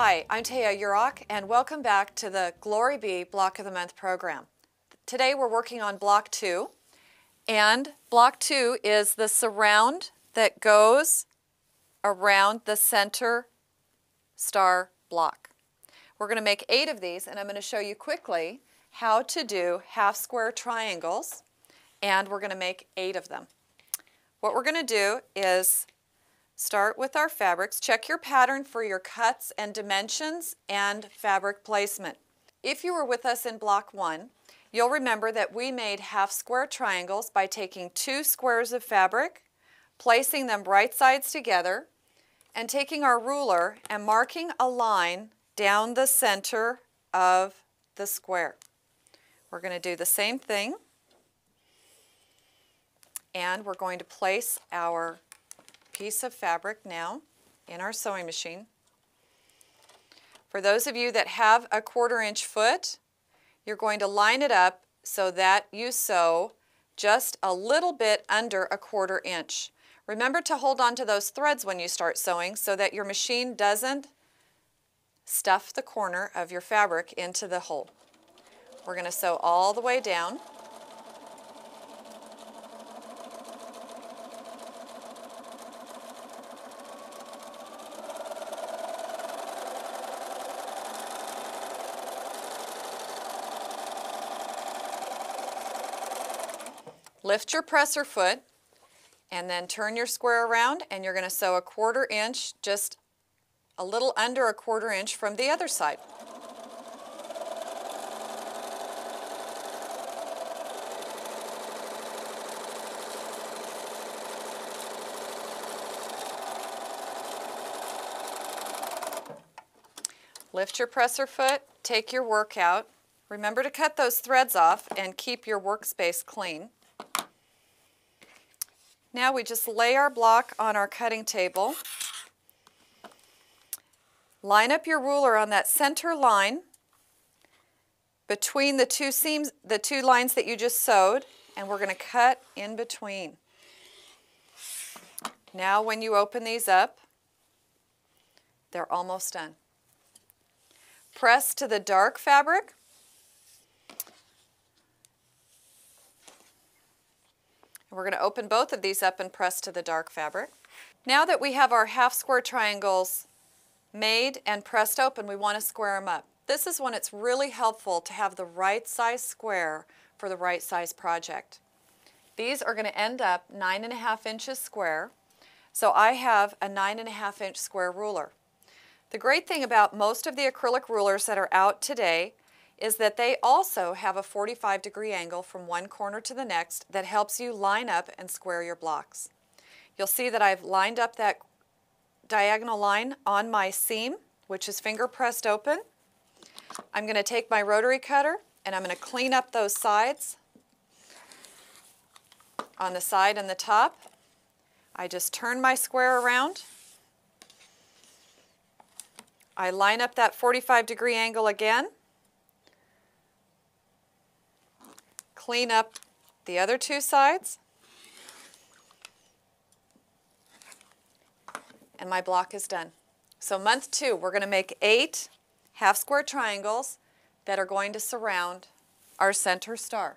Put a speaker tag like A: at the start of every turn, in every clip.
A: Hi, I'm Taya Urok, and welcome back to the Glory Be Block of the Month program. Today we're working on Block 2, and Block 2 is the surround that goes around the center star block. We're going to make 8 of these, and I'm going to show you quickly how to do half square triangles, and we're going to make 8 of them. What we're going to do is start with our fabrics. Check your pattern for your cuts and dimensions and fabric placement. If you were with us in Block 1, you'll remember that we made half square triangles by taking 2 squares of fabric, placing them right sides together, and taking our ruler and marking a line down the center of the square. We're going to do the same thing, and we're going to place our piece of fabric now in our sewing machine. For those of you that have a 1/4 inch foot, you're going to line it up so that you sew just a little bit under a 1/4 inch. Remember to hold on to those threads when you start sewing so that your machine doesn't stuff the corner of your fabric into the hole. We're going to sew all the way down. Lift your presser foot and then turn your square around, and you're going to sew a 1/4 inch, just a little under a 1/4 inch from the other side. Lift your presser foot, take your work out. Remember to cut those threads off and keep your workspace clean. Now we just lay our block on our cutting table. Line up your ruler on that center line between the 2 seams, the 2 lines that you just sewed, and we're going to cut in between. Now when you open these up, they're almost done. Press to the dark fabric. We're going to open both of these up and press to the dark fabric. Now that we have our half square triangles made and pressed open, we want to square them up. This is when it's really helpful to have the right size square for the right size project. These are going to end up 9.5 inches square, so I have a 9.5 inch square ruler. The great thing about most of the acrylic rulers that are out today is that they also have a 45-degree angle from one corner to the next that helps you line up and square your blocks. You'll see that I've lined up that diagonal line on my seam, which is finger pressed open. I'm going to take my rotary cutter and I'm going to clean up those sides on the side and the top. I just turn my square around. I line up that 45-degree angle again. Clean up the other 2 sides, and my block is done. So month 2, we're going to make 8 half square triangles that are going to surround our center star.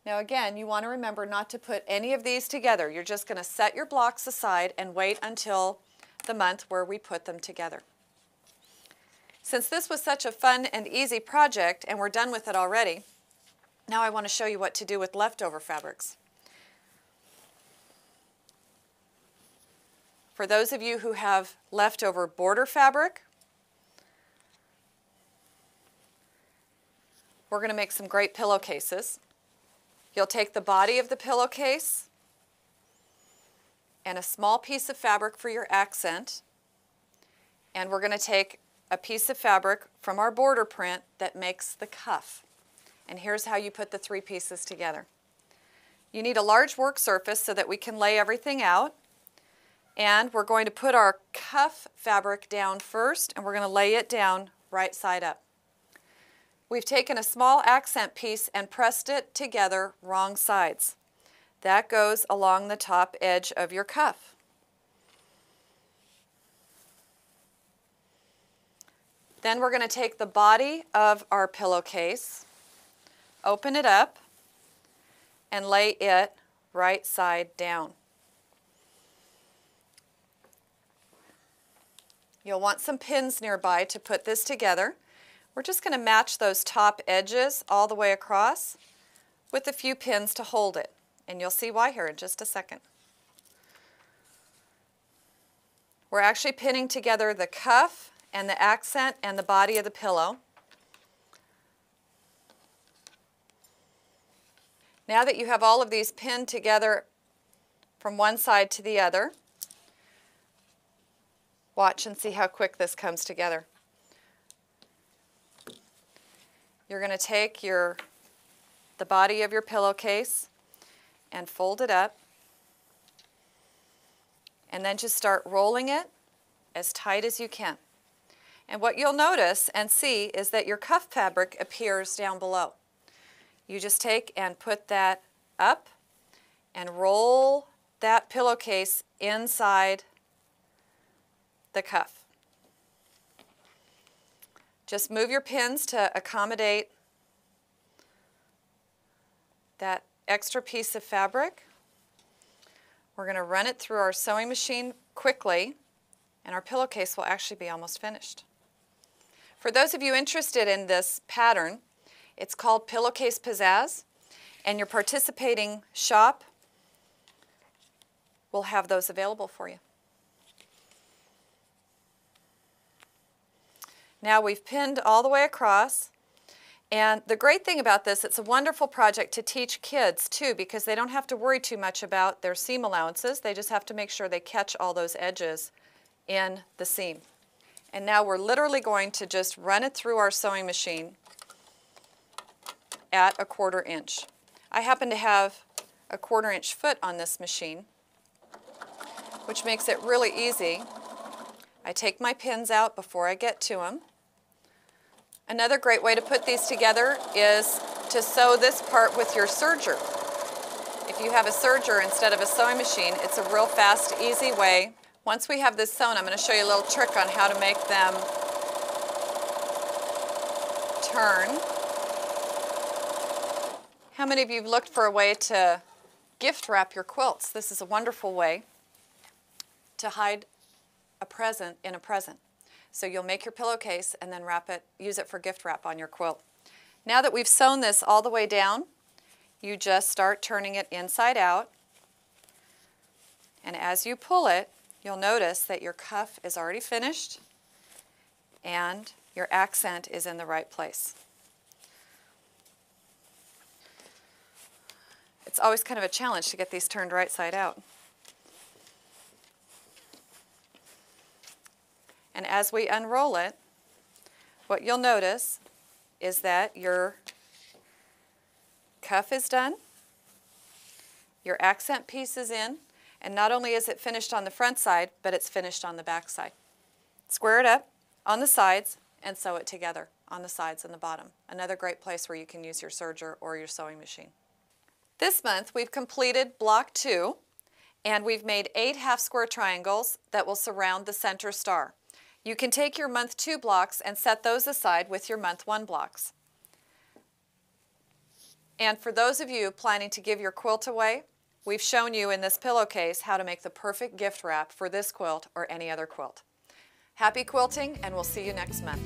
A: Now again, you want to remember not to put any of these together. You're just going to set your blocks aside and wait until the month where we put them together. Since this was such a fun and easy project and we're done with it already, now I want to show you what to do with leftover fabrics. For those of you who have leftover border fabric, we're going to make some great pillowcases. You'll take the body of the pillowcase and a small piece of fabric for your accent, and we're going to take a piece of fabric from our border print that makes the cuff. And here's how you put the 3 pieces together. You need a large work surface so that we can lay everything out. And we're going to put our cuff fabric down first, and we're going to lay it down right side up. We've taken a small accent piece and pressed it together wrong sides. That goes along the top edge of your cuff. Then we're going to take the body of our pillowcase, open it up, and lay it right side down. You'll want some pins nearby to put this together. We're just going to match those top edges all the way across with a few pins to hold it. And you'll see why here in just a second. We're actually pinning together the cuff and the accent and the body of the pillow. Now that you have all of these pinned together from one side to the other, watch and see how quick this comes together. You're going to take the body of your pillowcase and fold it up, and then just start rolling it as tight as you can. And what you'll notice and see is that your cuff fabric appears down below. You just take and put that up and roll that pillowcase inside the cuff. Just move your pins to accommodate that extra piece of fabric. We're going to run it through our sewing machine quickly, and our pillowcase will actually be almost finished. For those of you interested in this pattern, it's called Pillowcase Pizzazz, and your participating shop will have those available for you. Now we've pinned all the way across, and the great thing about this, it's a wonderful project to teach kids too, because they don't have to worry too much about their seam allowances. They just have to make sure they catch all those edges in the seam. And now we're literally going to just run it through our sewing machine at 1/4 inch. I happen to have a 1/4 inch foot on this machine, which makes it really easy. I take my pins out before I get to them. Another great way to put these together is to sew this part with your serger. If you have a serger instead of a sewing machine, it's a real fast, easy way. Once we have this sewn, I'm going to show you a little trick on how to make them turn. How many of you have looked for a way to gift wrap your quilts? This is a wonderful way to hide a present in a present. So you'll make your pillowcase and then wrap it, use it for gift wrap on your quilt. Now that we've sewn this all the way down, you just start turning it inside out. And as you pull it, you'll notice that your cuff is already finished and your accent is in the right place. It's always kind of a challenge to get these turned right side out. And as we unroll it, what you'll notice is that your cuff is done, your accent piece is in, and not only is it finished on the front side, but it's finished on the back side. Square it up on the sides and sew it together on the sides and the bottom. Another great place where you can use your serger or your sewing machine. This month we've completed block 2, and we've made 8 half-square triangles that will surround the center star. You can take your month 2 blocks and set those aside with your month 1 blocks. And for those of you planning to give your quilt away, we've shown you in this pillowcase how to make the perfect gift wrap for this quilt or any other quilt. Happy quilting, and we'll see you next month.